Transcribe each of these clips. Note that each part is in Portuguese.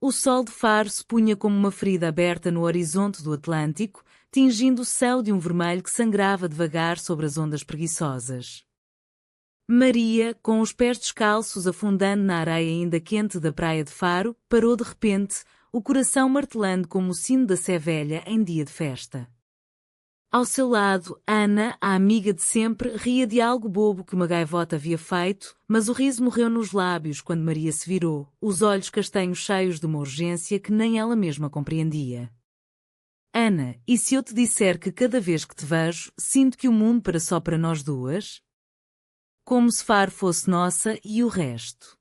O sol de Faro se punha como uma ferida aberta no horizonte do Atlântico, tingindo o céu de um vermelho que sangrava devagar sobre as ondas preguiçosas. Maria, com os pés descalços afundando na areia ainda quente da praia de Faro, parou de repente, o coração martelando como o sino da Sé Velha em dia de festa. Ao seu lado, Ana, a amiga de sempre, ria de algo bobo que uma gaivota havia feito, mas o riso morreu nos lábios quando Maria se virou, os olhos castanhos cheios de uma urgência que nem ela mesma compreendia. Ana, e se eu te disser que cada vez que te vejo, sinto que o mundo para só para nós duas? Como se Faro fosse nossa e o resto.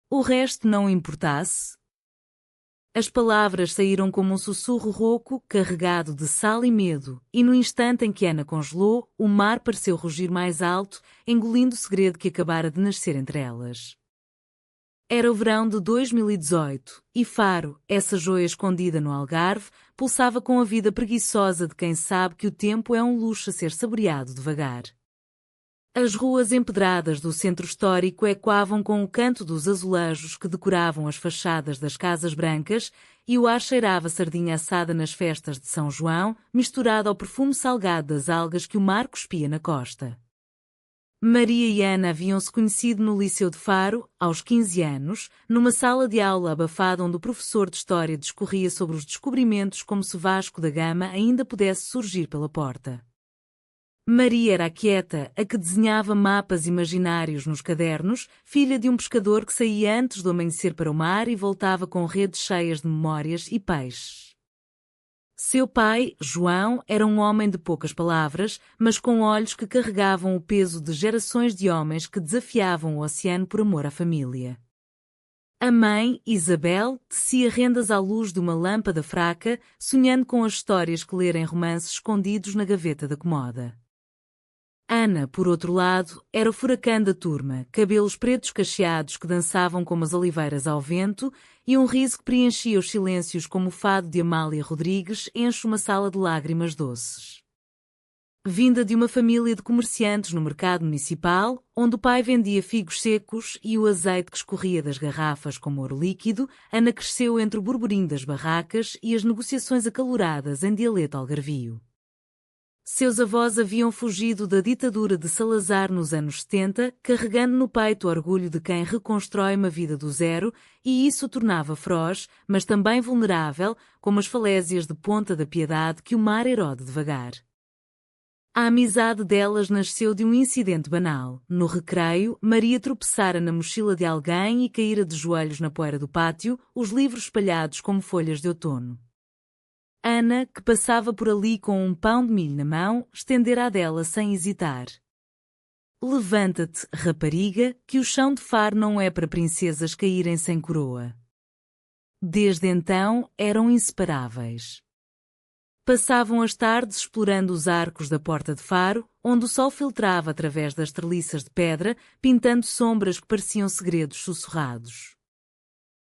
O resto não importasse? As palavras saíram como um sussurro rouco, carregado de sal e medo, e no instante em que Ana congelou, o mar pareceu rugir mais alto, engolindo o segredo que acabara de nascer entre elas. Era o verão de 2018, e Faro, essa joia escondida no Algarve, pulsava com a vida preguiçosa de quem sabe que o tempo é um luxo a ser saboreado devagar. As ruas empedradas do centro histórico ecoavam com o canto dos azulejos que decoravam as fachadas das casas brancas e o ar cheirava sardinha assada nas festas de São João, misturado ao perfume salgado das algas que o mar cuspia na costa. Maria e Ana haviam-se conhecido no Liceu de Faro, aos 15 anos, numa sala de aula abafada onde o professor de História discorria sobre os descobrimentos como se Vasco da Gama ainda pudesse surgir pela porta. Maria era a quieta, a que desenhava mapas imaginários nos cadernos, filha de um pescador que saía antes do amanhecer para o mar e voltava com redes cheias de memórias e peixes. Seu pai, João, era um homem de poucas palavras, mas com olhos que carregavam o peso de gerações de homens que desafiavam o oceano por amor à família. A mãe, Isabel, tecia rendas à luz de uma lâmpada fraca, sonhando com as histórias que lera em romances escondidos na gaveta da comoda. Ana, por outro lado, era o furacão da turma, cabelos pretos cacheados que dançavam como as oliveiras ao vento e um riso que preenchia os silêncios como o fado de Amália Rodrigues enche uma sala de lágrimas doces. Vinda de uma família de comerciantes no mercado municipal, onde o pai vendia figos secos e o azeite que escorria das garrafas como ouro líquido, Ana cresceu entre o burburinho das barracas e as negociações acaloradas em dialeto algarvio. Seus avós haviam fugido da ditadura de Salazar nos anos 70, carregando no peito o orgulho de quem reconstrói uma vida do zero, e isso o tornava feroz, mas também vulnerável, como as falésias de Ponta da Piedade que o mar erode devagar. A amizade delas nasceu de um incidente banal. No recreio, Maria tropeçara na mochila de alguém e caíra de joelhos na poeira do pátio, os livros espalhados como folhas de outono. Ana, que passava por ali com um pão de milho na mão, estendera a dela sem hesitar. Levanta-te, rapariga, que o chão de Faro não é para princesas caírem sem coroa. Desde então, eram inseparáveis. Passavam as tardes explorando os arcos da porta de Faro, onde o sol filtrava através das treliças de pedra, pintando sombras que pareciam segredos sussurrados.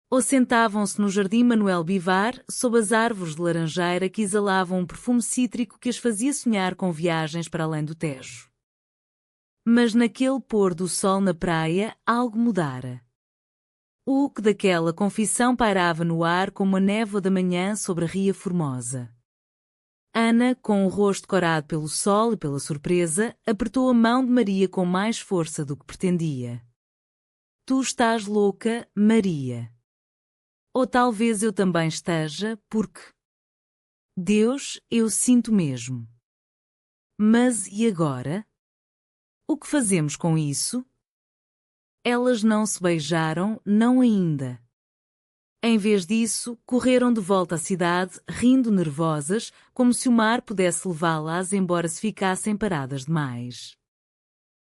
Ou sentavam-se no jardim Manuel Bivar, sob as árvores de laranjeira que exalavam um perfume cítrico que as fazia sonhar com viagens para além do Tejo. Mas naquele pôr do sol na praia, algo mudara. O que daquela confissão pairava no ar como a névoa da manhã sobre a Ria Formosa. Ana, com o rosto corado pelo sol e pela surpresa, apertou a mão de Maria com mais força do que pretendia. Tu estás louca, Maria. Ou talvez eu também esteja, porque... Deus, eu sinto mesmo. Mas e agora? O que fazemos com isso? Elas não se beijaram, não ainda. Em vez disso, correram de volta à cidade, rindo nervosas, como se o mar pudesse levá-las embora se ficassem paradas demais.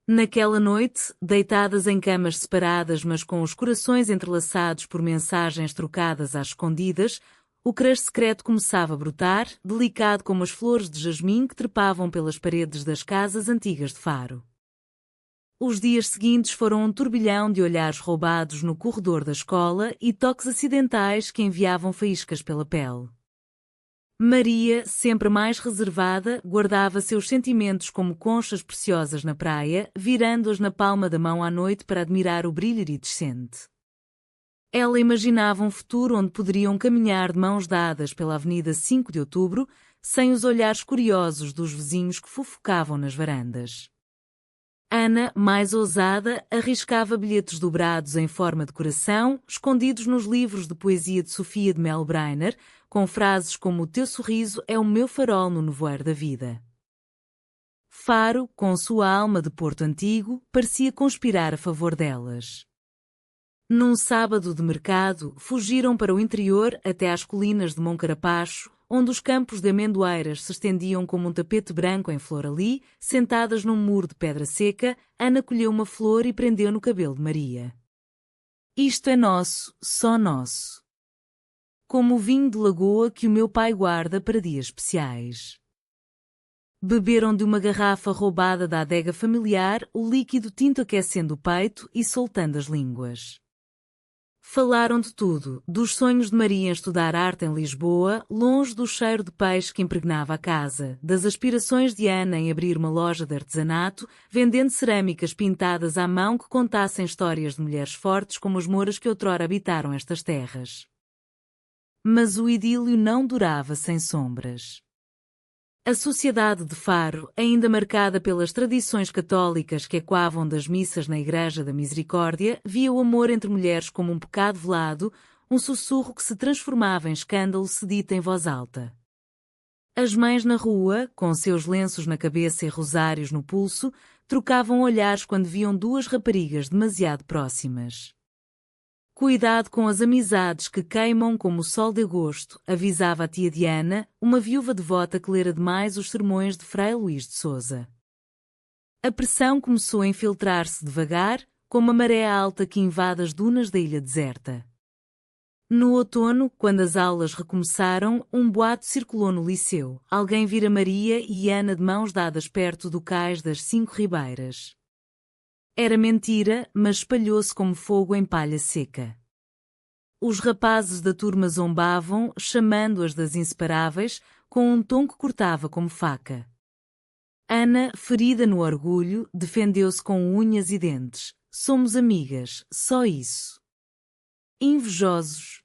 Naquela noite, deitadas em camas separadas mas com os corações entrelaçados por mensagens trocadas às escondidas, o crush secreto começava a brotar, delicado como as flores de jasmim que trepavam pelas paredes das casas antigas de Faro. Os dias seguintes foram um turbilhão de olhares roubados no corredor da escola e toques acidentais que enviavam faíscas pela pele. Maria, sempre mais reservada, guardava seus sentimentos como conchas preciosas na praia, virando-as na palma da mão à noite para admirar o brilho iridescente. Ela imaginava um futuro onde poderiam caminhar de mãos dadas pela Avenida 5 de Outubro, sem os olhares curiosos dos vizinhos que fofocavam nas varandas. Ana, mais ousada, arriscava bilhetes dobrados em forma de coração, escondidos nos livros de poesia de Sofia de Melbrenner, com frases como "O teu sorriso é o meu farol no nevoeiro da vida". Faro, com sua alma de Porto Antigo, parecia conspirar a favor delas. Num sábado de mercado, fugiram para o interior até às colinas de Moncarapacho, onde os campos de amendoeiras se estendiam como um tapete branco em flor ali. Sentadas num muro de pedra seca, Ana colheu uma flor e prendeu no cabelo de Maria. Isto é nosso, só nosso. Como o vinho de lagoa que o meu pai guarda para dias especiais. Beberam de uma garrafa roubada da adega familiar, o líquido tinto aquecendo o peito e soltando as línguas. Falaram de tudo, dos sonhos de Maria em estudar arte em Lisboa, longe do cheiro de peixe que impregnava a casa, das aspirações de Ana em abrir uma loja de artesanato, vendendo cerâmicas pintadas à mão que contassem histórias de mulheres fortes como as mouras que outrora habitaram estas terras. Mas o idílio não durava sem sombras. A sociedade de Faro, ainda marcada pelas tradições católicas que ecoavam das missas na Igreja da Misericórdia, via o amor entre mulheres como um pecado velado, um sussurro que se transformava em escândalo se dito em voz alta. As mães na rua, com seus lenços na cabeça e rosários no pulso, trocavam olhares quando viam duas raparigas demasiado próximas. Cuidado com as amizades que queimam como o sol de agosto, avisava a tia Diana, uma viúva devota que lera demais os sermões de Frei Luís de Sousa. A pressão começou a infiltrar-se devagar, como a maré alta que invade as dunas da ilha deserta. No outono, quando as aulas recomeçaram, um boato circulou no liceu. Alguém vira Maria e Ana de mãos dadas perto do cais das 5 Ribeiras. Era mentira, mas espalhou-se como fogo em palha seca. Os rapazes da turma zombavam, chamando-as das inseparáveis, com um tom que cortava como faca. Ana, ferida no orgulho, defendeu-se com unhas e dentes. Somos amigas, só isso. Invejosos.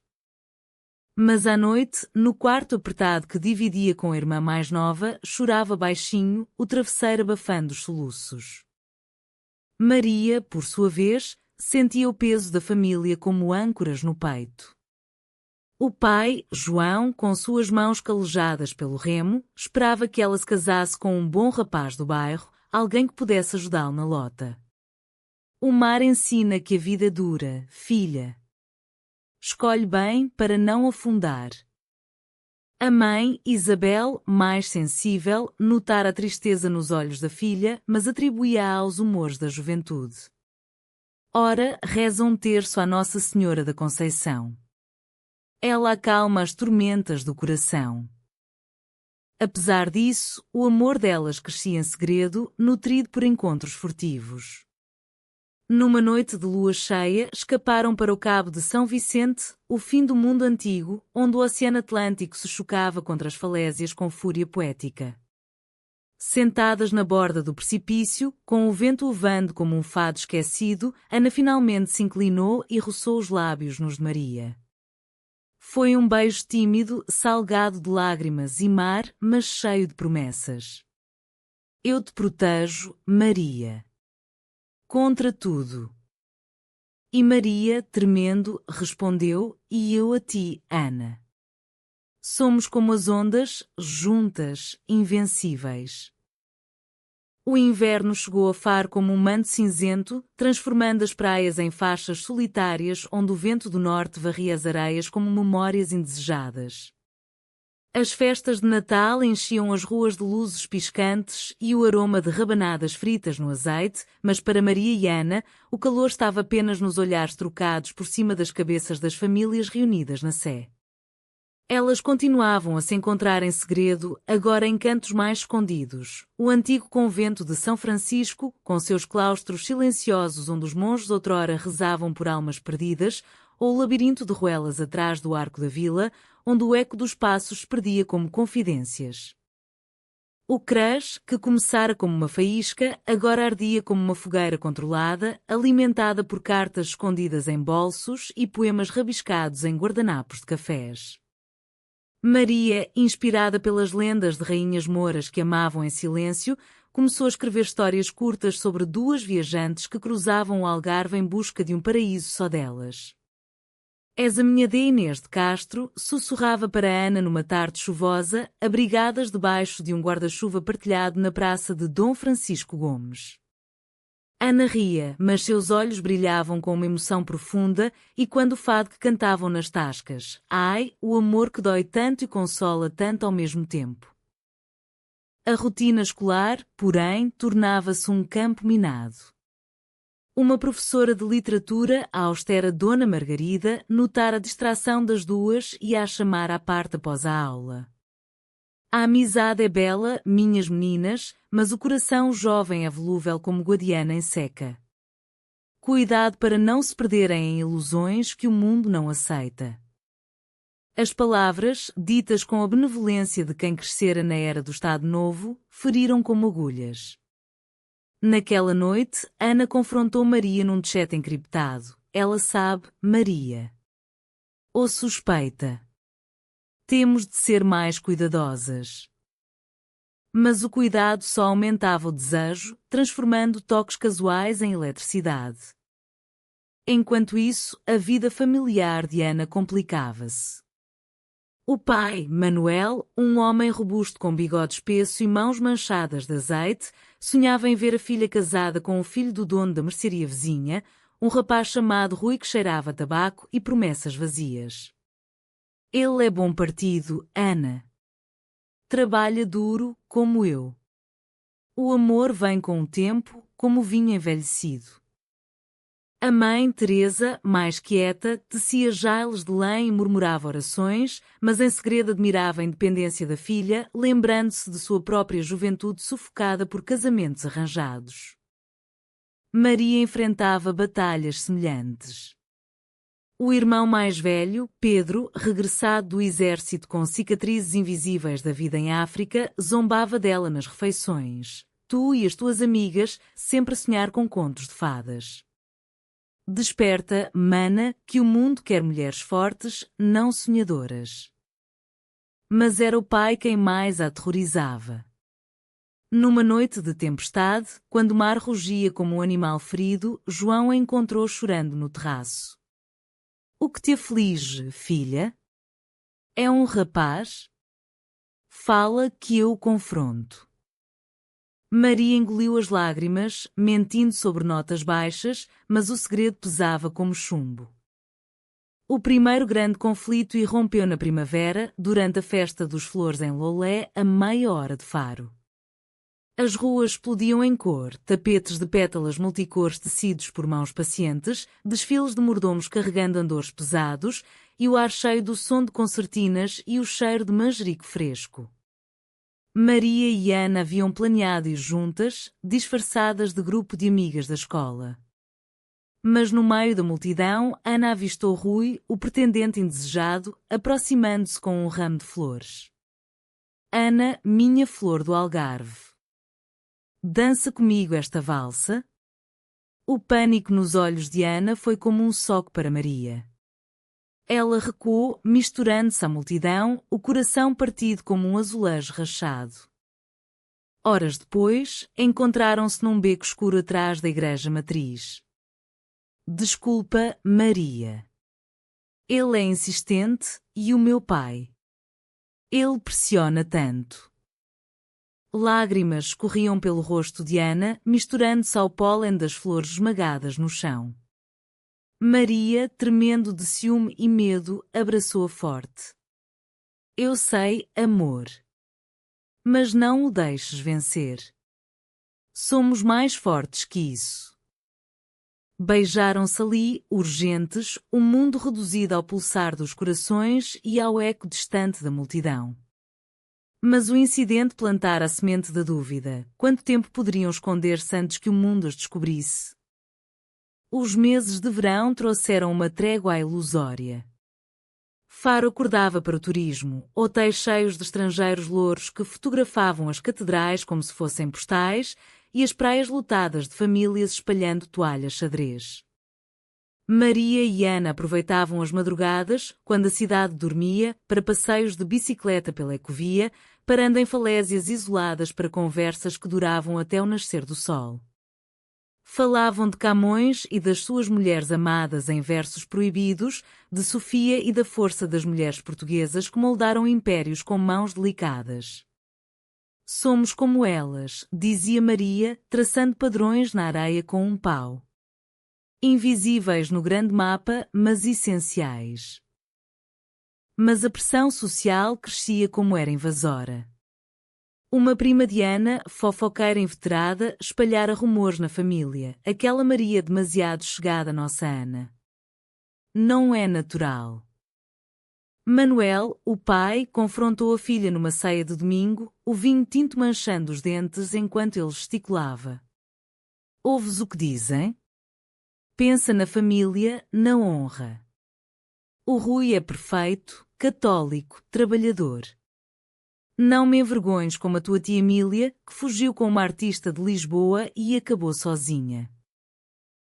Mas à noite, no quarto apertado que dividia com a irmã mais nova, chorava baixinho, o travesseiro abafando os soluços. Maria, por sua vez, sentia o peso da família como âncoras no peito. O pai, João, com suas mãos calejadas pelo remo, esperava que ela se casasse com um bom rapaz do bairro, alguém que pudesse ajudá-lo na lota. O mar ensina que a vida é dura, filha. Escolhe bem para não afundar. A mãe, Isabel, mais sensível, notara a tristeza nos olhos da filha, mas atribuía-a aos humores da juventude. Ora, reza um terço à Nossa Senhora da Conceição. Ela acalma as tormentas do coração. Apesar disso, o amor delas crescia em segredo, nutrido por encontros furtivos. Numa noite de lua cheia, escaparam para o Cabo de São Vicente, o fim do mundo antigo, onde o Oceano Atlântico se chocava contra as falésias com fúria poética. Sentadas na borda do precipício, com o vento uvando como um fado esquecido, Ana finalmente se inclinou e roçou os lábios nos de Maria. Foi um beijo tímido, salgado de lágrimas e mar, mas cheio de promessas. Eu te protejo, Maria. Contra tudo. E Maria, tremendo, respondeu, e eu a ti, Ana. Somos como as ondas, juntas, invencíveis. O inverno chegou a Faro como um manto cinzento, transformando as praias em faixas solitárias onde o vento do norte varria as areias como memórias indesejadas. As festas de Natal enchiam as ruas de luzes piscantes e o aroma de rabanadas fritas no azeite, mas para Maria e Ana, o calor estava apenas nos olhares trocados por cima das cabeças das famílias reunidas na Sé. Elas continuavam a se encontrar em segredo, agora em cantos mais escondidos. O antigo convento de São Francisco, com seus claustros silenciosos onde os monges outrora rezavam por almas perdidas, ou o labirinto de ruelas atrás do arco da vila, onde o eco dos passos se perdia como confidências. O crush, que começara como uma faísca, agora ardia como uma fogueira controlada, alimentada por cartas escondidas em bolsos e poemas rabiscados em guardanapos de cafés. Maria, inspirada pelas lendas de rainhas mouras que amavam em silêncio, começou a escrever histórias curtas sobre duas viajantes que cruzavam o Algarve em busca de um paraíso só delas. És a minha D. Inês de Castro, sussurrava para Ana numa tarde chuvosa, abrigadas debaixo de um guarda-chuva partilhado na praça de Dom Francisco Gomes. Ana ria, mas seus olhos brilhavam com uma emoção profunda, e quando o fado que cantavam nas tascas, ai, o amor que dói tanto e consola tanto ao mesmo tempo. A rotina escolar, porém, tornava-se um campo minado. Uma professora de literatura, a austera Dona Margarida, notara a distração das duas e a chamar à parte após a aula. A amizade é bela, minhas meninas, mas o coração jovem é volúvel como guadiana em seca. Cuidado para não se perderem em ilusões que o mundo não aceita. As palavras, ditas com a benevolência de quem crescera na era do Estado Novo, feriram como agulhas. Naquela noite, Ana confrontou Maria num chat encriptado. Ela sabe, Maria. Ou suspeita. Temos de ser mais cuidadosas. Mas o cuidado só aumentava o desejo, transformando toques casuais em eletricidade. Enquanto isso, a vida familiar de Ana complicava-se. O pai, Manuel, um homem robusto com bigode espesso e mãos manchadas de azeite, sonhava em ver a filha casada com o filho do dono da mercearia vizinha, um rapaz chamado Rui que cheirava a tabaco e promessas vazias. Ele é bom partido, Ana. Trabalha duro, como eu. O amor vem com o tempo, como o vinho envelhecido. A mãe, Teresa, mais quieta, tecia jales de lã e murmurava orações, mas em segredo admirava a independência da filha, lembrando-se de sua própria juventude sufocada por casamentos arranjados. Maria enfrentava batalhas semelhantes. O irmão mais velho, Pedro, regressado do exército com cicatrizes invisíveis da vida em África, zombava dela nas refeições. Tu e as tuas amigas, sempre a sonhar com contos de fadas. Desperta, mana, que o mundo quer mulheres fortes, não sonhadoras. Mas era o pai quem mais a aterrorizava. Numa noite de tempestade, quando o mar rugia como um animal ferido, João a encontrou chorando no terraço. O que te aflige, filha? É um rapaz? Fala que eu o confronto. Maria engoliu as lágrimas, mentindo sobre notas baixas, mas o segredo pesava como chumbo. O primeiro grande conflito irrompeu na primavera, durante a festa dos flores em Lolé, a meia hora de Faro. As ruas explodiam em cor, tapetes de pétalas multicores tecidos por mãos pacientes, desfiles de mordomos carregando andores pesados, e o ar cheio do som de concertinas e o cheiro de manjerico fresco. Maria e Ana haviam planeado ir juntas, disfarçadas de grupo de amigas da escola. Mas no meio da multidão, Ana avistou Rui, o pretendente indesejado, aproximando-se com um ramo de flores. Ana, minha flor do Algarve. Dança comigo esta valsa? O pânico nos olhos de Ana foi como um soco para Maria. Ela recuou, misturando-se à multidão, o coração partido como um azulejo rachado. Horas depois, encontraram-se num beco escuro atrás da igreja matriz. Desculpa, Maria. Ele é insistente, e o meu pai. Ele pressiona tanto. Lágrimas escorriam pelo rosto de Ana, misturando-se ao pólen das flores esmagadas no chão. Maria, tremendo de ciúme e medo, abraçou-a forte. Eu sei, amor. Mas não o deixes vencer. Somos mais fortes que isso. Beijaram-se ali, urgentes, o mundo reduzido ao pulsar dos corações e ao eco distante da multidão. Mas o incidente plantara a semente da dúvida. Quanto tempo poderiam esconder-se antes que o mundo as descobrisse? Os meses de verão trouxeram uma trégua ilusória. Faro acordava para o turismo, hotéis cheios de estrangeiros louros que fotografavam as catedrais como se fossem postais e as praias lotadas de famílias espalhando toalhas xadrez. Maria e Ana aproveitavam as madrugadas, quando a cidade dormia, para passeios de bicicleta pela ecovia, parando em falésias isoladas para conversas que duravam até o nascer do sol. Falavam de Camões e das suas mulheres amadas em versos proibidos, de Sofia e da força das mulheres portuguesas que moldaram impérios com mãos delicadas. Somos como elas, dizia Maria, traçando padrões na areia com um pau. Invisíveis no grande mapa, mas essenciais. Mas a pressão social crescia como era invasora. Uma prima de Ana, fofoqueira inveterada, espalhara rumores na família, aquela Maria demasiado chegada à nossa Ana. Não é natural. Manuel, o pai, confrontou a filha numa ceia de domingo, o vinho tinto manchando os dentes enquanto ele gesticulava. Ouves o que dizem? Pensa na família, na honra. O Rui é perfeito, católico, trabalhador. Não me envergonhes como a tua tia Emília, que fugiu com uma artista de Lisboa e acabou sozinha.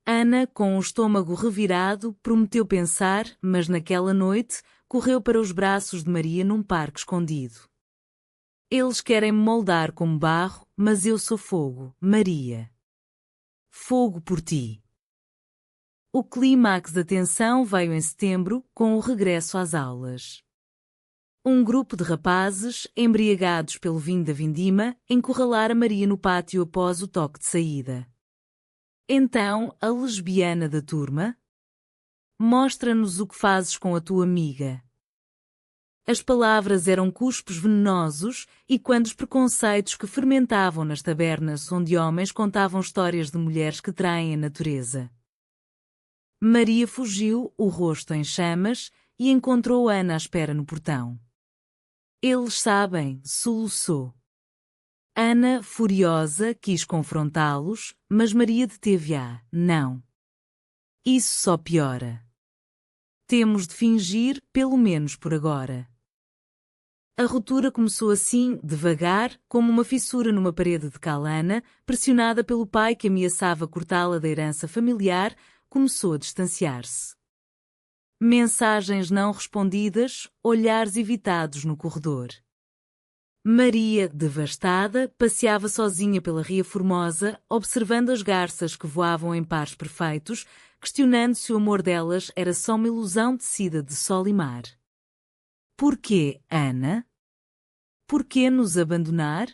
Ana, com o estômago revirado, prometeu pensar, mas naquela noite, correu para os braços de Maria num parque escondido. Eles querem me moldar como barro, mas eu sou fogo, Maria. Fogo por ti. O clímax da tensão veio em setembro, com o regresso às aulas. Um grupo de rapazes, embriagados pelo vinho da vindima, encurralara Maria no pátio após o toque de saída. Então, a lesbiana da turma? Mostra-nos o que fazes com a tua amiga. As palavras eram cuspos venenosos e quando os preconceitos que fermentavam nas tabernas onde homens contavam histórias de mulheres que traem a natureza. Maria fugiu, o rosto em chamas, e encontrou Ana à espera no portão. Eles sabem, soluçou. Ana, furiosa, quis confrontá-los, mas Maria deteve-a. Não. Isso só piora. Temos de fingir, pelo menos por agora. A ruptura começou assim, devagar, como uma fissura numa parede de cal. Ana, pressionada pelo pai que ameaçava cortá-la da herança familiar, começou a distanciar-se. Mensagens não respondidas, olhares evitados no corredor. Maria, devastada, passeava sozinha pela Ria Formosa, observando as garças que voavam em pares perfeitos, questionando se o amor delas era só uma ilusão tecida de sol e mar. Porquê, Ana? Porquê nos abandonar?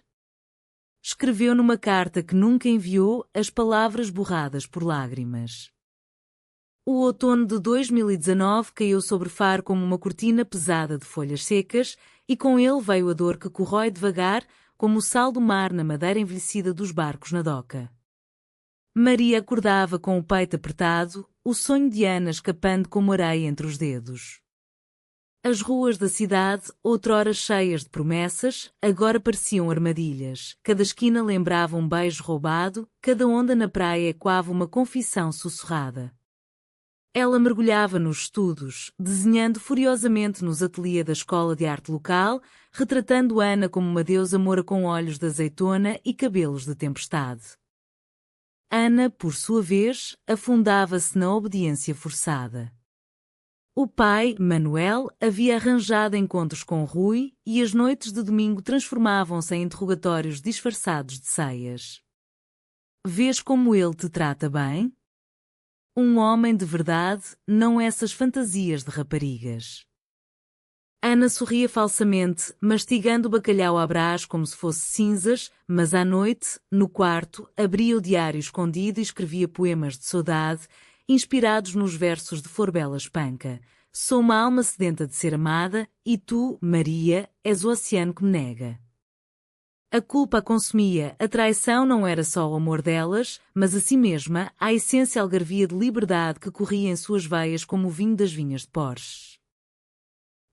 Escreveu numa carta que nunca enviou, as palavras borradas por lágrimas. O outono de 2019 caiu sobre Faro como uma cortina pesada de folhas secas, e com ele veio a dor que corrói devagar, como o sal do mar na madeira envelhecida dos barcos na doca. Maria acordava com o peito apertado, o sonho de Ana escapando como areia entre os dedos. As ruas da cidade, outrora cheias de promessas, agora pareciam armadilhas. Cada esquina lembrava um beijo roubado, cada onda na praia ecoava uma confissão sussurrada. Ela mergulhava nos estudos, desenhando furiosamente nos ateliês da escola de arte local, retratando Ana como uma deusa moura com olhos de azeitona e cabelos de tempestade. Ana, por sua vez, afundava-se na obediência forçada. O pai, Manuel, havia arranjado encontros com Rui e as noites de domingo transformavam-se em interrogatórios disfarçados de ceias. Vês como ele te trata bem? Um homem de verdade, não essas fantasias de raparigas. Ana sorria falsamente, mastigando o bacalhau à brás como se fosse cinzas, mas à noite, no quarto, abria o diário escondido e escrevia poemas de saudade, inspirados nos versos de Forbela Espanca. Sou uma alma sedenta de ser amada, e tu, Maria, és o oceano que me nega. A culpa a consumia, a traição não era só o amor delas, mas a si mesma, a essência algarvia de liberdade que corria em suas veias como o vinho das vinhas de Porches.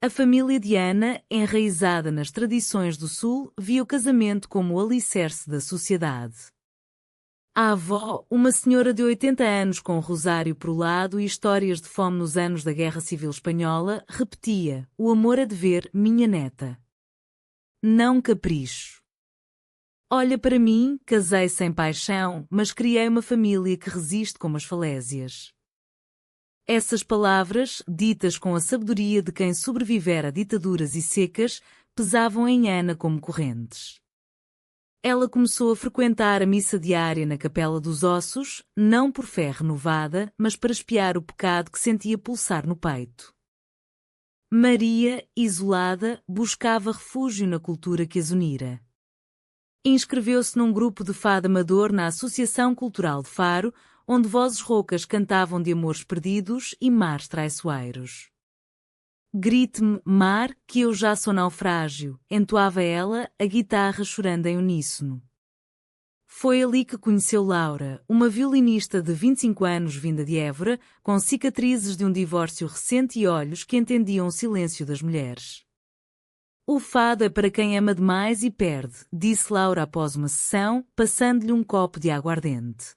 A família de Ana, enraizada nas tradições do Sul, via o casamento como o alicerce da sociedade. A avó, uma senhora de 80 anos com um rosário por lado e histórias de fome nos anos da Guerra Civil Espanhola, repetia: "O amor é dever, minha neta. Não capricho. Olha para mim, casei sem paixão, mas criei uma família que resiste como as falésias." Essas palavras, ditas com a sabedoria de quem sobrevivera a ditaduras e secas, pesavam em Ana como correntes. Ela começou a frequentar a missa diária na Capela dos Ossos, não por fé renovada, mas para espiar o pecado que sentia pulsar no peito. Maria, isolada, buscava refúgio na cultura que as unira. Inscreveu-se num grupo de fado amador na Associação Cultural de Faro, onde vozes roucas cantavam de amores perdidos e mares traiçoeiros. "Grite-me, mar, que eu já sou naufrágio", entoava ela, a guitarra chorando em uníssono. Foi ali que conheceu Laura, uma violinista de 25 anos vinda de Évora, com cicatrizes de um divórcio recente e olhos que entendiam o silêncio das mulheres. "O fado é para quem ama demais e perde", disse Laura após uma sessão, passando-lhe um copo de aguardente.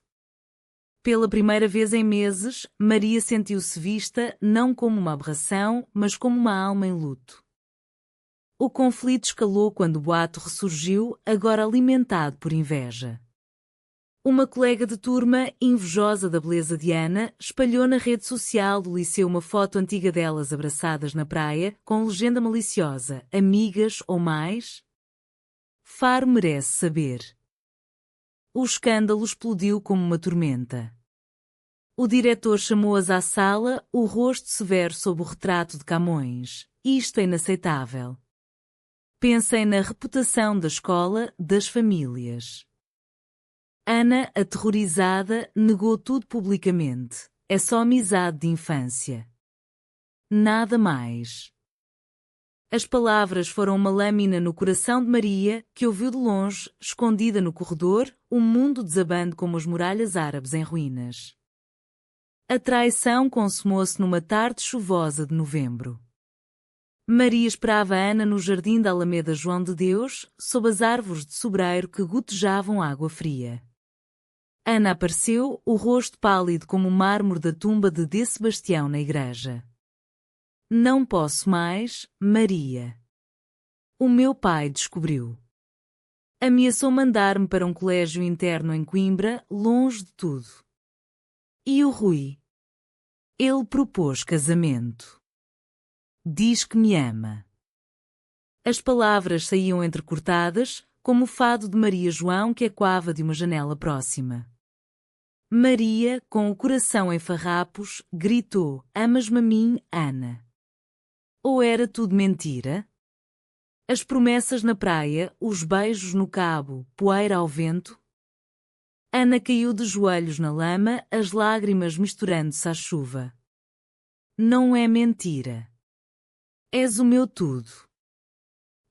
Pela primeira vez em meses, Maria sentiu-se vista não como uma aberração, mas como uma alma em luto. O conflito escalou quando o boato ressurgiu, agora alimentado por inveja. Uma colega de turma, invejosa da beleza de Ana, espalhou na rede social do liceu uma foto antiga delas abraçadas na praia, com legenda maliciosa: "Amigas ou mais? Faro merece saber." O escândalo explodiu como uma tormenta. O diretor chamou-as à sala, o rosto severo sob o retrato de Camões. "Isto é inaceitável. Pensem na reputação da escola, das famílias." Ana, aterrorizada, negou tudo publicamente. "É só amizade de infância. Nada mais." As palavras foram uma lâmina no coração de Maria, que ouviu de longe, escondida no corredor, o mundo desabando como as muralhas árabes em ruínas. A traição consumou-se numa tarde chuvosa de novembro. Maria esperava Ana no jardim da Alameda João de Deus, sob as árvores de sobreiro que gotejavam água fria. Ana apareceu, o rosto pálido como o mármore da tumba de D. Sebastião na igreja. "Não posso mais, Maria. O meu pai descobriu. Ameaçou mandar-me para um colégio interno em Coimbra, longe de tudo. E o Rui? Ele propôs casamento. Diz que me ama." As palavras saíam entrecortadas, como o fado de Maria João que ecoava de uma janela próxima. Maria, com o coração em farrapos, gritou: "Amas-me a mim, Ana? Ou era tudo mentira?" As promessas na praia, os beijos no cabo, poeira ao vento. Ana caiu de joelhos na lama, as lágrimas misturando-se à chuva. "Não é mentira. És o meu tudo.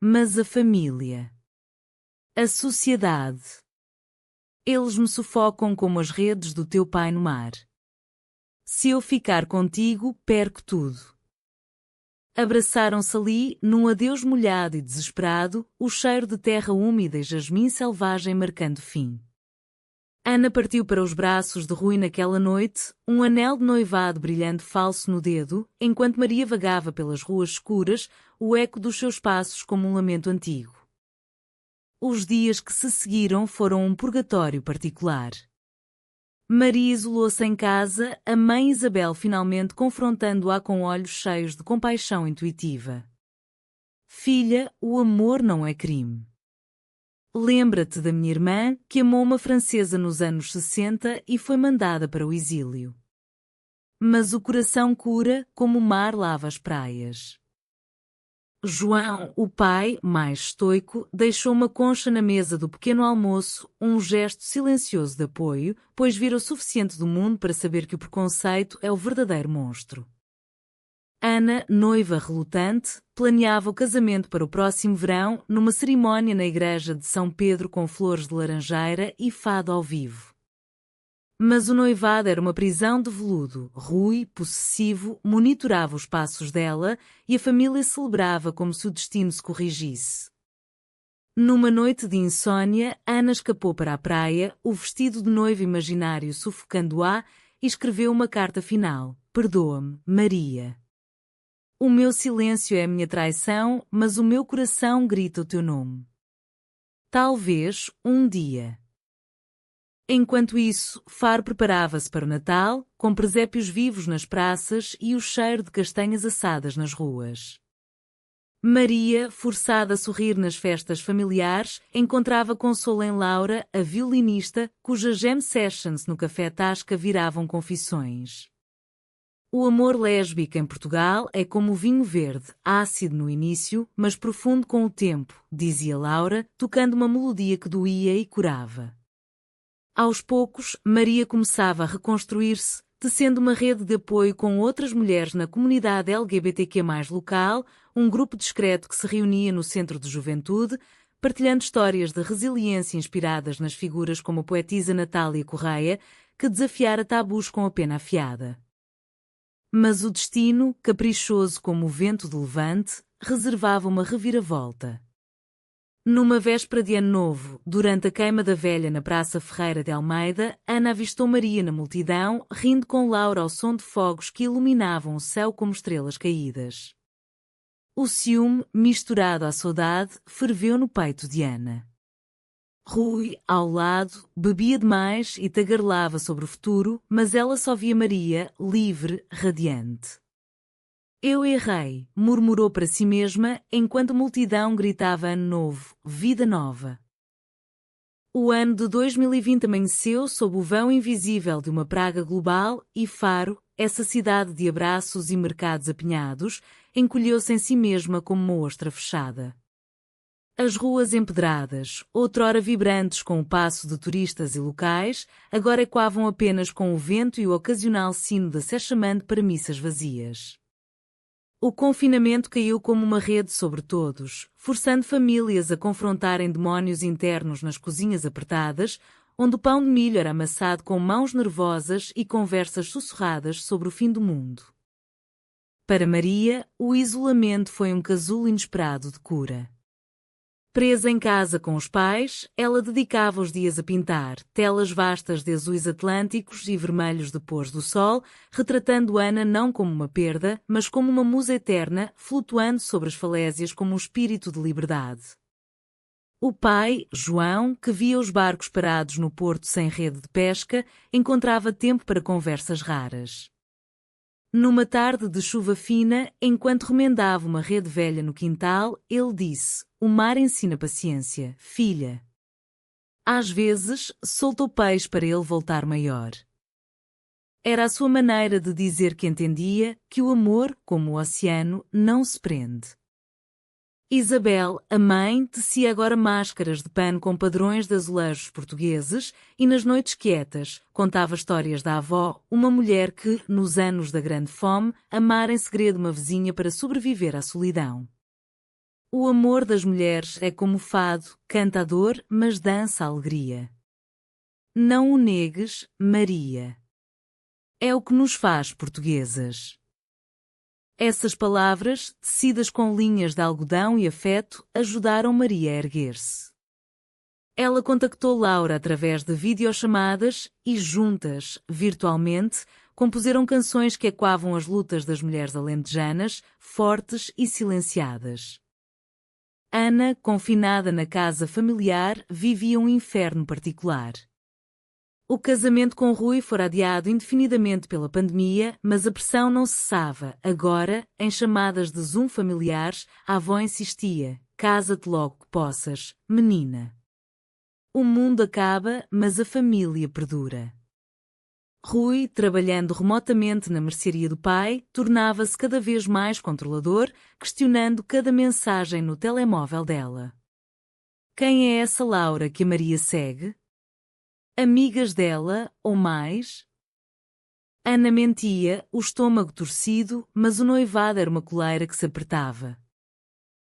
Mas a família. A sociedade. Eles me sufocam como as redes do teu pai no mar. Se eu ficar contigo, perco tudo." Abraçaram-se ali, num adeus molhado e desesperado, o cheiro de terra úmida e jasmim selvagem marcando fim. Ana partiu para os braços de Rui naquela noite, um anel de noivado brilhando falso no dedo, enquanto Maria vagava pelas ruas escuras, o eco dos seus passos como um lamento antigo. Os dias que se seguiram foram um purgatório particular. Maria isolou-se em casa, a mãe Isabel finalmente confrontando-a com olhos cheios de compaixão intuitiva. "Filha, o amor não é crime. Lembra-te da minha irmã, que amou uma francesa nos anos 60 e foi mandada para o exílio. Mas o coração cura, como o mar lava as praias." João, o pai, mais estoico, deixou uma concha na mesa do pequeno almoço, um gesto silencioso de apoio, pois vira o suficiente do mundo para saber que o preconceito é o verdadeiro monstro. Ana, noiva relutante, planeava o casamento para o próximo verão, numa cerimónia na igreja de São Pedro com flores de laranjeira e fado ao vivo. Mas o noivado era uma prisão de veludo. Rui, possessivo, monitorava os passos dela e a família celebrava como se o destino se corrigisse. Numa noite de insônia, Ana escapou para a praia, o vestido de noiva imaginário sufocando-a, e escreveu uma carta final. Perdoa-me, Maria. O meu silêncio é a minha traição, mas o meu coração grita o teu nome. Talvez, um dia. Enquanto isso, Faro preparava-se para o Natal, com presépios vivos nas praças e o cheiro de castanhas assadas nas ruas. Maria, forçada a sorrir nas festas familiares, encontrava consolo em Laura, a violinista, cujas jam sessions no Café Tasca viravam confissões. O amor lésbico em Portugal é como o vinho verde, ácido no início, mas profundo com o tempo, dizia Laura, tocando uma melodia que doía e curava. Aos poucos, Maria começava a reconstruir-se, tecendo uma rede de apoio com outras mulheres na comunidade LGBTQ+ local, um grupo discreto que se reunia no Centro de Juventude, partilhando histórias de resiliência inspiradas nas figuras como a poetisa Natália Correia, que desafiara tabus com a pena afiada. Mas o destino, caprichoso como o vento de levante, reservava uma reviravolta. Numa véspera de Ano Novo, durante a queima da velha na Praça Ferreira de Almeida, Ana avistou Maria na multidão, rindo com Laura ao som de fogos que iluminavam o céu como estrelas caídas. O ciúme, misturado à saudade, ferveu no peito de Ana. Rui, ao lado, bebia demais e tagarelava sobre o futuro, mas ela só via Maria, livre, radiante. Eu errei, murmurou para si mesma, enquanto a multidão gritava Ano Novo, Vida Nova. O ano de 2020 amanheceu sob o vão invisível de uma praga global e Faro, essa cidade de abraços e mercados apinhados, encolheu-se em si mesma como uma ostra fechada. As ruas empedradas, outrora vibrantes com o passo de turistas e locais, agora ecoavam apenas com o vento e o ocasional sino da sé chamando para missas vazias. O confinamento caiu como uma rede sobre todos, forçando famílias a confrontarem demónios internos nas cozinhas apertadas, onde o pão de milho era amassado com mãos nervosas e conversas sussurradas sobre o fim do mundo. Para Maria, o isolamento foi um casulo inesperado de cura. Presa em casa com os pais, ela dedicava os dias a pintar, telas vastas de azuis atlânticos e vermelhos depois do sol, retratando Ana não como uma perda, mas como uma musa eterna, flutuando sobre as falésias como um espírito de liberdade. O pai, João, que via os barcos parados no porto sem rede de pesca, encontrava tempo para conversas raras. Numa tarde de chuva fina, enquanto remendava uma rede velha no quintal, ele disse: "O mar ensina paciência, filha." Às vezes, solta o peixe para ele voltar maior. Era a sua maneira de dizer que entendia que o amor, como o oceano, não se prende. Isabel, a mãe, tecia agora máscaras de pano com padrões de azulejos portugueses e nas noites quietas contava histórias da avó, uma mulher que, nos anos da grande fome, amara em segredo uma vizinha para sobreviver à solidão. O amor das mulheres é como o fado, canta a dor, mas dança a alegria. Não o negues, Maria. É o que nos faz portuguesas. Essas palavras, tecidas com linhas de algodão e afeto, ajudaram Maria a erguer-se. Ela contactou Laura através de videochamadas e, juntas, virtualmente, compuseram canções que ecoavam as lutas das mulheres alentejanas, fortes e silenciadas. Ana, confinada na casa familiar, vivia um inferno particular. O casamento com Rui fora adiado indefinidamente pela pandemia, mas a pressão não cessava. Agora, em chamadas de Zoom familiares, a avó insistia: "Casa-te logo que possas, menina. O mundo acaba, mas a família perdura." Rui, trabalhando remotamente na mercearia do pai, tornava-se cada vez mais controlador, questionando cada mensagem no telemóvel dela. Quem é essa Laura que a Maria segue? Amigas dela, ou mais? Ana mentia, o estômago torcido, mas o noivado era uma coleira que se apertava.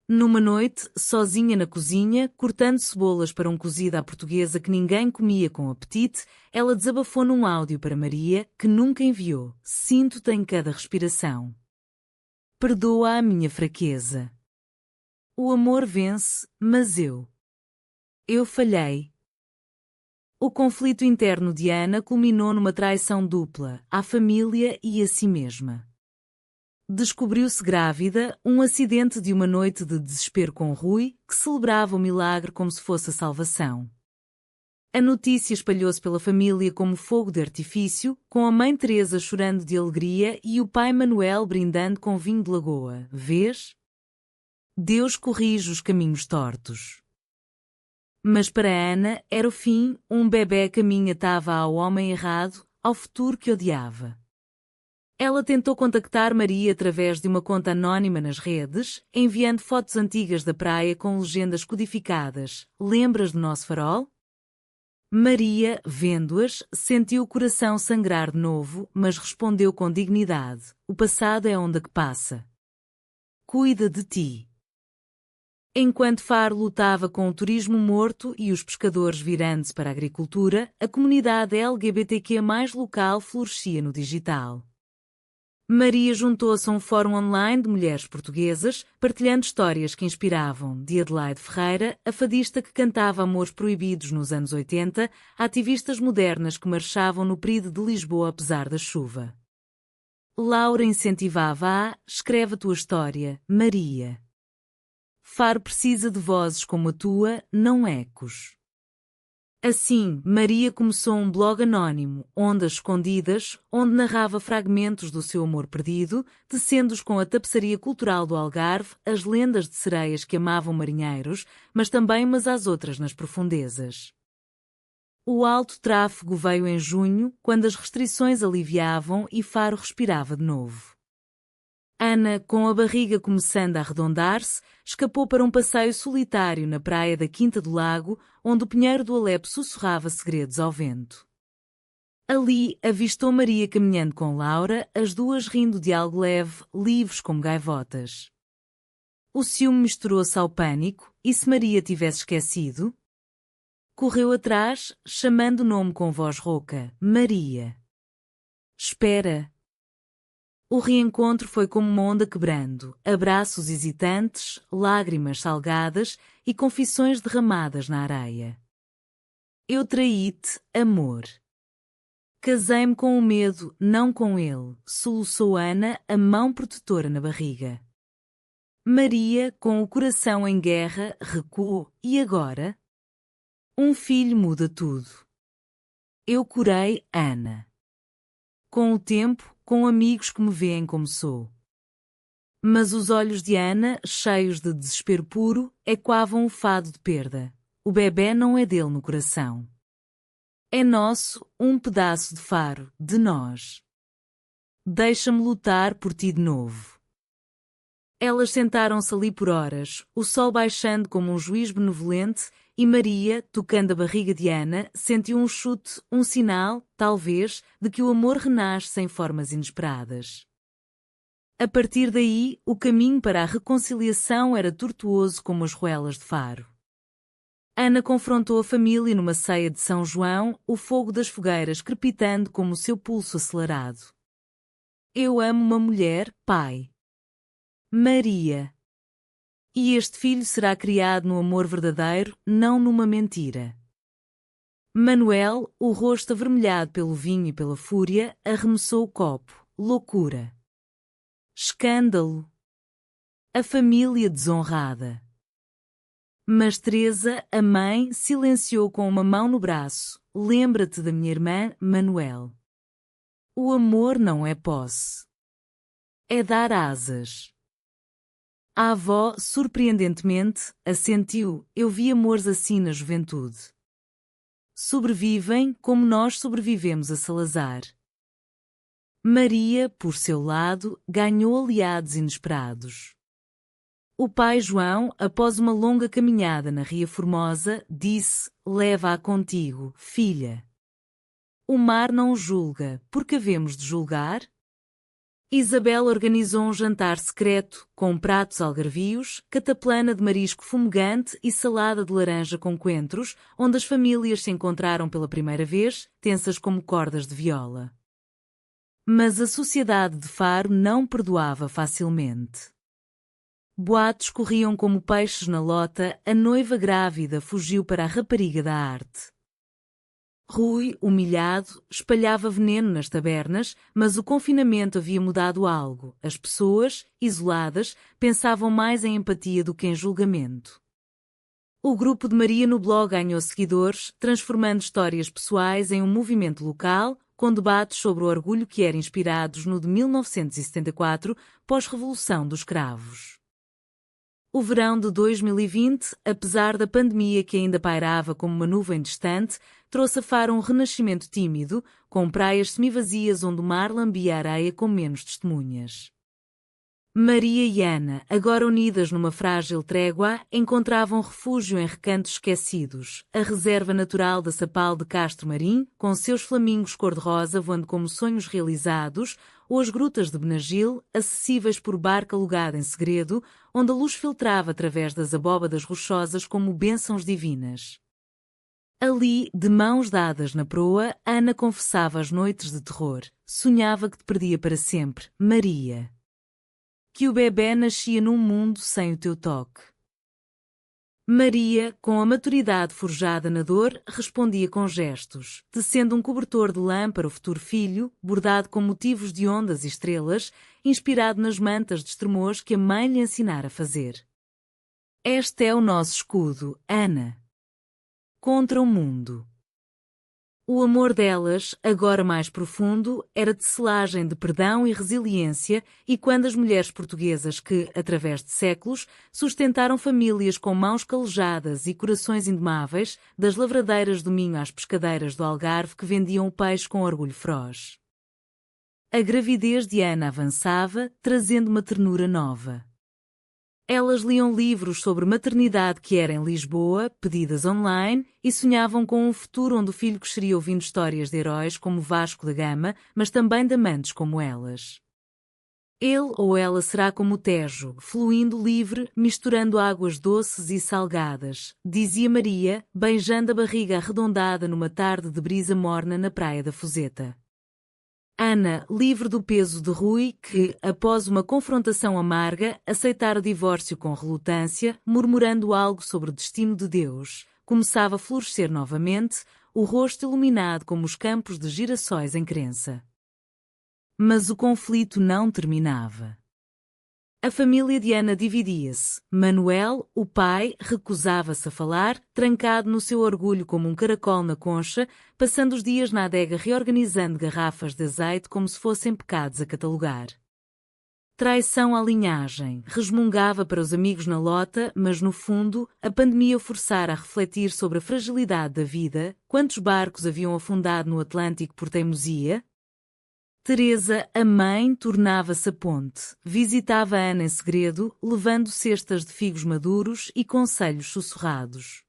Numa noite, sozinha na cozinha, cortando cebolas para um cozido à portuguesa que ninguém comia com apetite, ela desabafou num áudio para Maria, que nunca enviou: "Sinto-te em cada respiração. Perdoa a minha fraqueza. O amor vence, mas eu Eu falhei. O conflito interno de Ana culminou numa traição dupla, à família e a si mesma. Descobriu-se grávida, um acidente de uma noite de desespero com Rui, que celebrava o milagre como se fosse a salvação. A notícia espalhou-se pela família como fogo de artifício, com a mãe Teresa chorando de alegria e o pai Manuel brindando com vinho de lagoa. Vês? Deus corrige os caminhos tortos. Mas para Ana era o fim, um bebé caminhava ao homem errado, ao futuro que odiava. Ela tentou contactar Maria através de uma conta anónima nas redes, enviando fotos antigas da praia com legendas codificadas. Lembras do nosso farol? Maria, vendo-as, sentiu o coração sangrar de novo, mas respondeu com dignidade: o passado é onda que passa. Cuida de ti. Enquanto Faro lutava com o turismo morto e os pescadores virando-se para a agricultura, a comunidade LGBTQ+ local florescia no digital. Maria juntou-se a um fórum online de mulheres portuguesas, partilhando histórias que inspiravam, de Adelaide Ferreira, a fadista que cantava amores proibidos nos anos 80, a ativistas modernas que marchavam no PRID de Lisboa apesar da chuva. Laura incentivava a escreve a tua história, Maria. Faro precisa de vozes como a tua, não ecos. Assim, Maria começou um blog anónimo, Ondas Escondidas, onde narrava fragmentos do seu amor perdido, tecendo-os com a tapeçaria cultural do Algarve, as lendas de sereias que amavam marinheiros, mas também umas às outras nas profundezas. O alto tráfego veio em junho, quando as restrições aliviavam e Faro respirava de novo. Ana, com a barriga começando a arredondar-se, escapou para um passeio solitário na praia da Quinta do Lago, onde o pinheiro do Alepo sussurrava segredos ao vento. Ali, avistou Maria caminhando com Laura, as duas rindo de algo leve, livres como gaivotas. O ciúme misturou-se ao pânico, e se Maria tivesse esquecido? Correu atrás, chamando o nome com voz rouca: Maria. Espera. O reencontro foi como uma onda quebrando, abraços hesitantes, lágrimas salgadas e confissões derramadas na areia. Eu traí-te, amor. Casei-me com o medo, não com ele, soluçou Ana, a mão protetora na barriga. Maria, com o coração em guerra, recuou. E agora? Um filho muda tudo. Eu curei Ana. Com o tempo, com amigos que me veem como sou. Mas os olhos de Ana, cheios de desespero puro, ecoavam o fado de perda. O bebé não é dele no coração. É nosso, um pedaço de Faro, de nós. Deixa-me lutar por ti de novo. Elas sentaram-se ali por horas, o sol baixando como um juiz benevolente, e Maria, tocando a barriga de Ana, sentiu um chute, um sinal, talvez, de que o amor renasce em formas inesperadas. A partir daí, o caminho para a reconciliação era tortuoso como as ruelas de Faro. Ana confrontou a família numa ceia de São João, o fogo das fogueiras crepitando como o seu pulso acelerado. Eu amo uma mulher, pai. Maria. E este filho será criado no amor verdadeiro, não numa mentira. Manuel, o rosto avermelhado pelo vinho e pela fúria, arremessou o copo. Loucura. Escândalo. A família desonrada. Mas Teresa, a mãe, silenciou com uma mão no braço. Lembra-te da minha irmã, Manuel. O amor não é posse. É dar asas. A avó, surpreendentemente, assentiu. Eu vi amores assim na juventude. Sobrevivem como nós sobrevivemos a Salazar. Maria, por seu lado, ganhou aliados inesperados. O pai João, após uma longa caminhada na Ria Formosa, disse: leva-a contigo, filha. O mar não julga, porque havemos de julgar? Isabel organizou um jantar secreto, com pratos algarvios, cataplana de marisco fumegante e salada de laranja com coentros, onde as famílias se encontraram pela primeira vez, tensas como cordas de viola. Mas a sociedade de Faro não perdoava facilmente. Boatos corriam como peixes na lota, a noiva grávida fugiu para a rapariga da arte. Rui, humilhado, espalhava veneno nas tabernas, mas o confinamento havia mudado algo. As pessoas, isoladas, pensavam mais em empatia do que em julgamento. O grupo de Maria no blog ganhou seguidores, transformando histórias pessoais em um movimento local, com debates sobre o orgulho que era inspirados no de 1974, pós-Revolução dos Cravos. O verão de 2020, apesar da pandemia que ainda pairava como uma nuvem distante, trouxe a Faro um renascimento tímido, com praias semivazias onde o mar lambia a areia com menos testemunhas. Maria e Ana, agora unidas numa frágil trégua, encontravam refúgio em recantos esquecidos, a reserva natural da Sapal de Castro Marim, com seus flamingos cor-de-rosa voando como sonhos realizados, ou as grutas de Benagil, acessíveis por barca alugada em segredo, onde a luz filtrava através das abóbadas rochosas como bênçãos divinas. Ali, de mãos dadas na proa, Ana confessava as noites de terror. Sonhava que te perdia para sempre, Maria. Que o bebé nascia num mundo sem o teu toque. Maria, com a maturidade forjada na dor, respondia com gestos, tecendo um cobertor de lã para o futuro filho, bordado com motivos de ondas e estrelas, inspirado nas mantas de estremoz que a mãe lhe ensinara a fazer. Este é o nosso escudo, Ana. Contra o mundo. O amor delas, agora mais profundo, era tecelagem de perdão e resiliência, e quando as mulheres portuguesas que, através de séculos, sustentaram famílias com mãos calejadas e corações indomáveis, das lavradeiras do Minho às pescadeiras do Algarve que vendiam o peixe com orgulho feroz. A gravidez de Ana avançava, trazendo uma ternura nova. Elas liam livros sobre maternidade que era em Lisboa, pedidas online, e sonhavam com um futuro onde o filho cresceria ouvindo histórias de heróis como Vasco da Gama, mas também de amantes como elas. Ele ou ela será como o Tejo, fluindo livre, misturando águas doces e salgadas, dizia Maria, beijando a barriga arredondada numa tarde de brisa morna na praia da Fuseta. Ana, livre do peso de Rui, que, após uma confrontação amarga, aceitara o divórcio com relutância, murmurando algo sobre o destino de Deus, começava a florescer novamente, o rosto iluminado como os campos de girassóis em crença. Mas o conflito não terminava. A família de Ana dividia-se. Manuel, o pai, recusava-se a falar, trancado no seu orgulho como um caracol na concha, passando os dias na adega reorganizando garrafas de azeite como se fossem pecados a catalogar. Traição à linhagem, resmungava para os amigos na lota, mas no fundo, a pandemia o forçara a refletir sobre a fragilidade da vida, quantos barcos haviam afundado no Atlântico por teimosia? Teresa, a mãe, tornava-se a ponte, visitava Ana em segredo, levando cestas de figos maduros e conselhos sussurrados.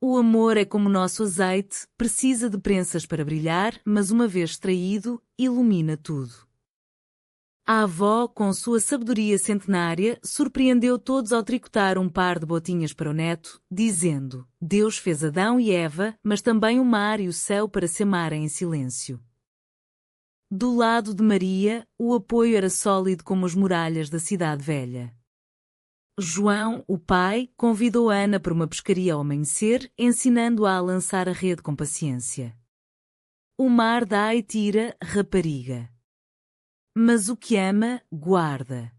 O amor é como o nosso azeite, precisa de prensas para brilhar, mas uma vez extraído, ilumina tudo. A avó, com sua sabedoria centenária, surpreendeu todos ao tricotar um par de botinhas para o neto, dizendo: Deus fez Adão e Eva, mas também o mar e o céu para se amarem em silêncio. Do lado de Maria, o apoio era sólido como as muralhas da cidade velha. João, o pai, convidou Ana para uma pescaria ao amanhecer, ensinando-a a lançar a rede com paciência. O mar dá e tira, rapariga. Mas o que ama, guarda.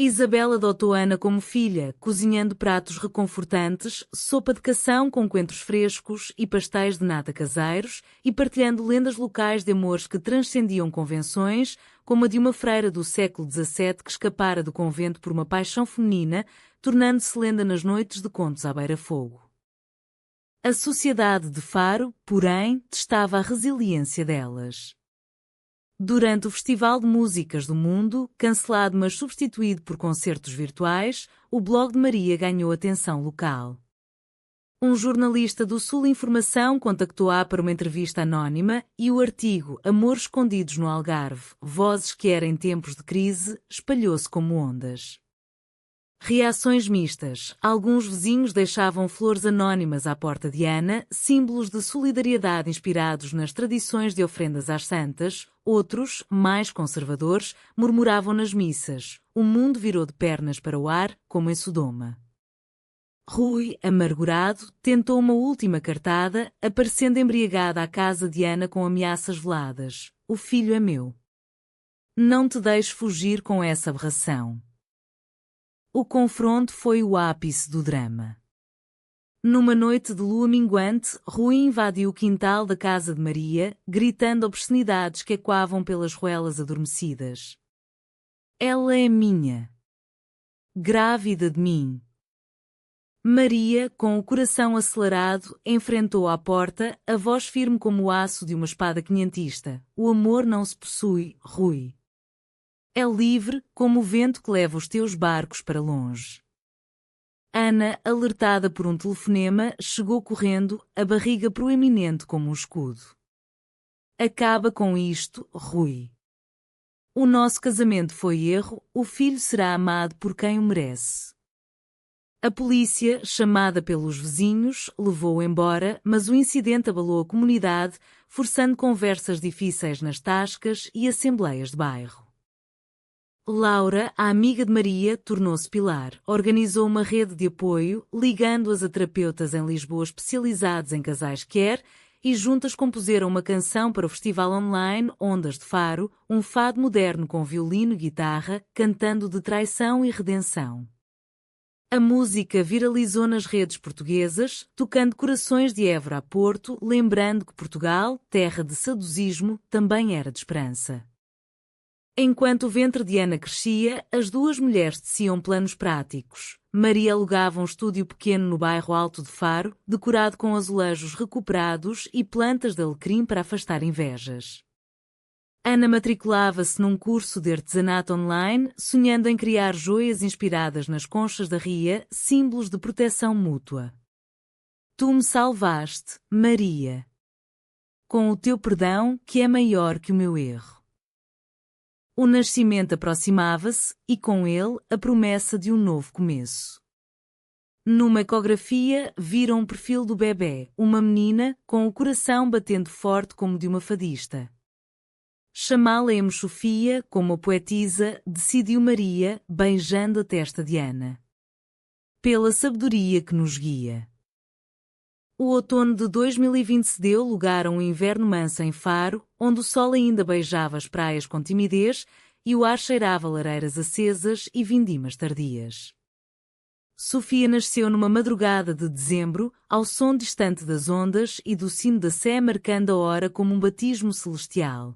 Isabel adotou Ana como filha, cozinhando pratos reconfortantes, sopa de cação com coentros frescos e pastéis de nata caseiros, e partilhando lendas locais de amores que transcendiam convenções, como a de uma freira do século XVII que escapara do convento por uma paixão feminina, tornando-se lenda nas noites de contos à beira-fogo. A sociedade de Faro, porém, testava a resiliência delas. Durante o Festival de Músicas do Mundo, cancelado mas substituído por concertos virtuais, o blog de Maria ganhou atenção local. Um jornalista do Sul Informação contactou-a para uma entrevista anónima e o artigo Amores Escondidos no Algarve, Vozes que era em tempos de crise, espalhou-se como ondas. Reações mistas. Alguns vizinhos deixavam flores anónimas à porta de Ana, símbolos de solidariedade inspirados nas tradições de ofrendas às santas. Outros, mais conservadores, murmuravam nas missas: o mundo virou de pernas para o ar, como em Sodoma. Rui, amargurado, tentou uma última cartada, aparecendo embriagada à casa de Ana com ameaças veladas. O filho é meu. Não te deixes fugir com essa aberração. O confronto foi o ápice do drama. Numa noite de lua minguante, Rui invadiu o quintal da casa de Maria, gritando obscenidades que ecoavam pelas ruelas adormecidas. Ela é minha. Grávida de mim. Maria, com o coração acelerado, enfrentou à porta, a voz firme como o aço de uma espada quinhentista. O amor não se possui, Rui. É livre, como o vento que leva os teus barcos para longe. Ana, alertada por um telefonema, chegou correndo, a barriga proeminente como um escudo. Acaba com isto, Rui. O nosso casamento foi erro, o filho será amado por quem o merece. A polícia, chamada pelos vizinhos, levou-o embora, mas o incidente abalou a comunidade, forçando conversas difíceis nas tascas e assembleias de bairro. Laura, a amiga de Maria, tornou-se pilar. Organizou uma rede de apoio, ligando-as a terapeutas em Lisboa especializados em casais queer, e juntas compuseram uma canção para o festival online Ondas de Faro, um fado moderno com violino e guitarra, cantando de traição e redenção. A música viralizou nas redes portuguesas, tocando corações de Évora a Porto, lembrando que Portugal, terra de saudosismo, também era de esperança. Enquanto o ventre de Ana crescia, as duas mulheres teciam planos práticos. Maria alugava um estúdio pequeno no bairro Alto de Faro, decorado com azulejos recuperados e plantas de alecrim para afastar invejas. Ana matriculava-se num curso de artesanato online, sonhando em criar joias inspiradas nas conchas da ria, símbolos de proteção mútua. Tu me salvaste, Maria. Com o teu perdão, que é maior que o meu erro. O nascimento aproximava-se, e com ele, a promessa de um novo começo. Numa ecografia, viram um perfil do bebê, uma menina, com o coração batendo forte como de uma fadista. Chamá-la-emos Sofia, como a poetisa, decidiu Maria, beijando a testa de Ana. Pela sabedoria que nos guia. O outono de 2020 deu lugar a um inverno manso em Faro, onde o sol ainda beijava as praias com timidez e o ar cheirava lareiras acesas e vindimas tardias. Sofia nasceu numa madrugada de dezembro, ao som distante das ondas e do sino da sé marcando a hora como um batismo celestial.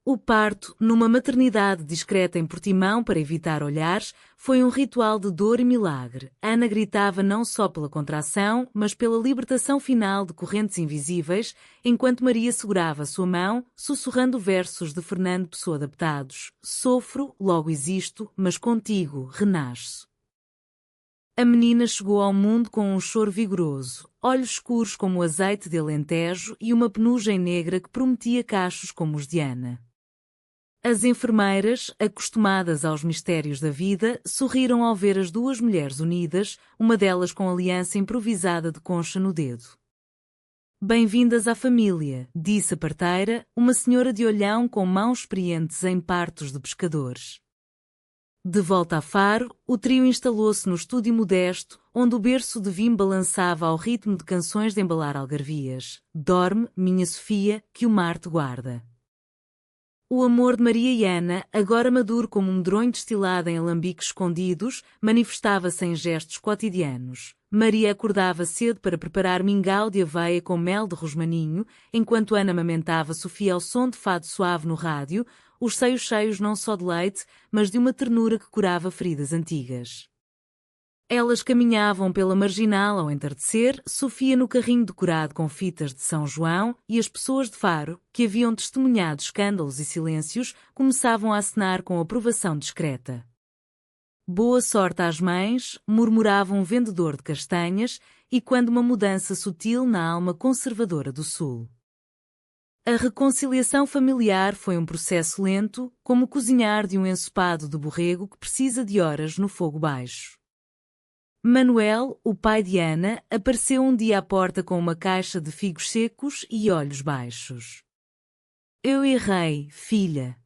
O parto, numa maternidade discreta em Portimão para evitar olhares, foi um ritual de dor e milagre. Ana gritava não só pela contração, mas pela libertação final de correntes invisíveis, enquanto Maria segurava sua mão, sussurrando versos de Fernando Pessoa adaptados. Sofro, logo existo, mas contigo renasço. A menina chegou ao mundo com um choro vigoroso, olhos escuros como o azeite de alentejo e uma penugem negra que prometia cachos como os de Ana. As enfermeiras, acostumadas aos mistérios da vida, sorriram ao ver as duas mulheres unidas, uma delas com aliança improvisada de concha no dedo. Bem-vindas à família, disse a parteira, uma senhora de olhão com mãos experientes em partos de pescadores. De volta a Faro, o trio instalou-se no estúdio modesto, onde o berço de Vim balançava ao ritmo de canções de embalar algarvias. Dorme, minha Sofia, que o mar te guarda. O amor de Maria e Ana, agora maduro como um medronho destilado em alambiques escondidos, manifestava-se em gestos cotidianos. Maria acordava cedo para preparar mingau de aveia com mel de rosmaninho, enquanto Ana amamentava Sofia ao som de fado suave no rádio, os seios cheios não só de leite, mas de uma ternura que curava feridas antigas. Elas caminhavam pela marginal ao entardecer, Sofia no carrinho decorado com fitas de São João, e as pessoas de Faro, que haviam testemunhado escândalos e silêncios, começavam a acenar com aprovação discreta. Boa sorte às mães, murmurava um vendedor de castanhas, e quando uma mudança sutil na alma conservadora do Sul. A reconciliação familiar foi um processo lento, como cozinhar de um ensopado de borrego que precisa de horas no fogo baixo. Manuel, o pai de Ana, apareceu um dia à porta com uma caixa de figos secos e olhos baixos. Eu errei, filha.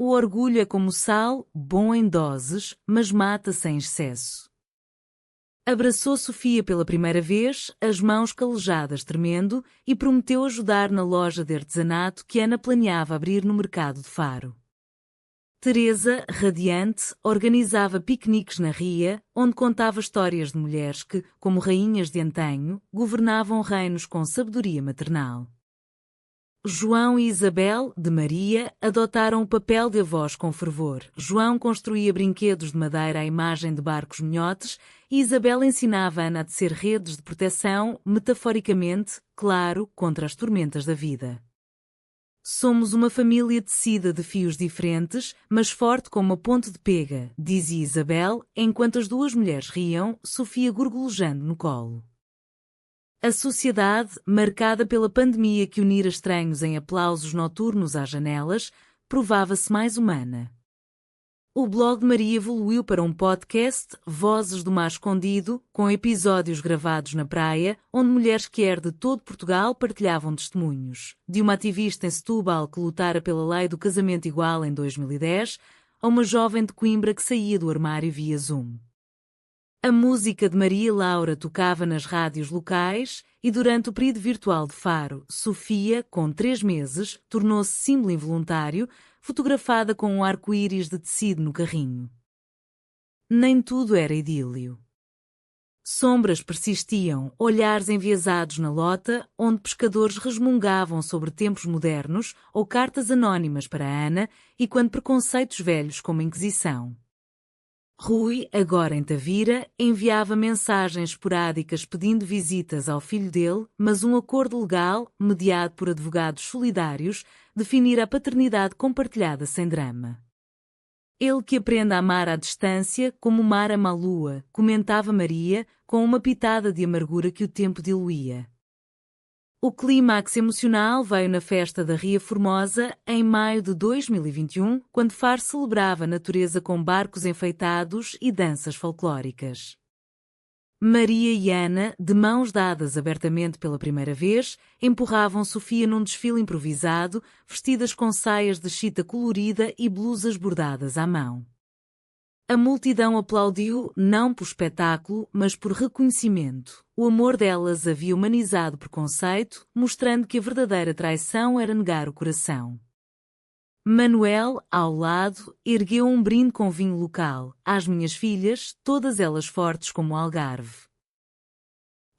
O orgulho é como sal, bom em doses, mas mata sem excesso. Abraçou Sofia pela primeira vez, as mãos calejadas tremendo, e prometeu ajudar na loja de artesanato que Ana planeava abrir no mercado de Faro. Teresa, radiante, organizava piqueniques na ria, onde contava histórias de mulheres que, como rainhas de antanho, governavam reinos com sabedoria maternal. João e Isabel, de Maria, adotaram o papel de avós com fervor. João construía brinquedos de madeira à imagem de barcos minhotes e Isabel ensinava Ana a tecer redes de proteção, metaforicamente, claro, contra as tormentas da vida. Somos uma família tecida de fios diferentes, mas forte como uma ponte de pega, dizia Isabel, enquanto as duas mulheres riam, Sofia gorgolejando no colo. A sociedade, marcada pela pandemia que unira estranhos em aplausos noturnos às janelas, provava-se mais humana. O blog de Maria evoluiu para um podcast, Vozes do Mar Escondido, com episódios gravados na praia, onde mulheres quer de todo Portugal partilhavam testemunhos. De uma ativista em Setúbal que lutara pela lei do casamento igual em 2010, a uma jovem de Coimbra que saía do armário via Zoom. A música de Maria Laura tocava nas rádios locais e durante o período virtual de Faro, Sofia, com 3 meses, tornou-se símbolo involuntário, fotografada com um arco-íris de tecido no carrinho. Nem tudo era idílio. Sombras persistiam, olhares enviesados na lota, onde pescadores resmungavam sobre tempos modernos ou cartas anónimas para Ana e quando preconceitos velhos como a Inquisição. Rui, agora em Tavira, enviava mensagens esporádicas pedindo visitas ao filho dele, mas um acordo legal, mediado por advogados solidários, definira a paternidade compartilhada sem drama. Ele que aprende a amar à distância, como o mar ama a lua, comentava Maria, com uma pitada de amargura que o tempo diluía. O clímax emocional veio na festa da Ria Formosa, em maio de 2021, quando Faro celebrava a natureza com barcos enfeitados e danças folclóricas. Maria e Ana, de mãos dadas abertamente pela primeira vez, empurravam Sofia num desfile improvisado, vestidas com saias de chita colorida e blusas bordadas à mão. A multidão aplaudiu, não por espetáculo, mas por reconhecimento. O amor delas havia humanizado o preconceito, mostrando que a verdadeira traição era negar o coração. Manuel, ao lado, ergueu um brinde com vinho local, às minhas filhas, todas elas fortes como o Algarve.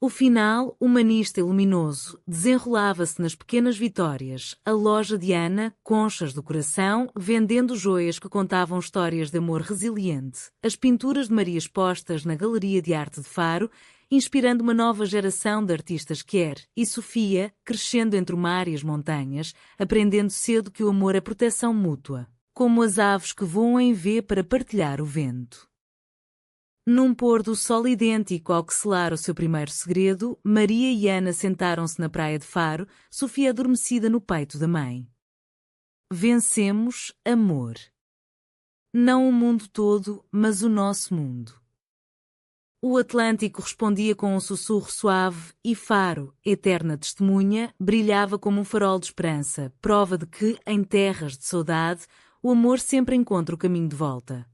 O final, humanista e luminoso, desenrolava-se nas pequenas vitórias, a loja de Ana, conchas do coração, vendendo joias que contavam histórias de amor resiliente, as pinturas de Maria expostas na Galeria de Arte de Faro, inspirando uma nova geração de artistas quer, e Sofia, crescendo entre o mar e as montanhas, aprendendo cedo que o amor é proteção mútua, como as aves que voam em V para partilhar o vento. Num pôr do sol idêntico ao que selara o seu primeiro segredo, Maria e Ana sentaram-se na praia de Faro, Sofia adormecida no peito da mãe. Vencemos, amor. Não o mundo todo, mas o nosso mundo. O Atlântico respondia com um sussurro suave e Faro, eterna testemunha, brilhava como um farol de esperança, prova de que, em terras de saudade, o amor sempre encontra o caminho de volta.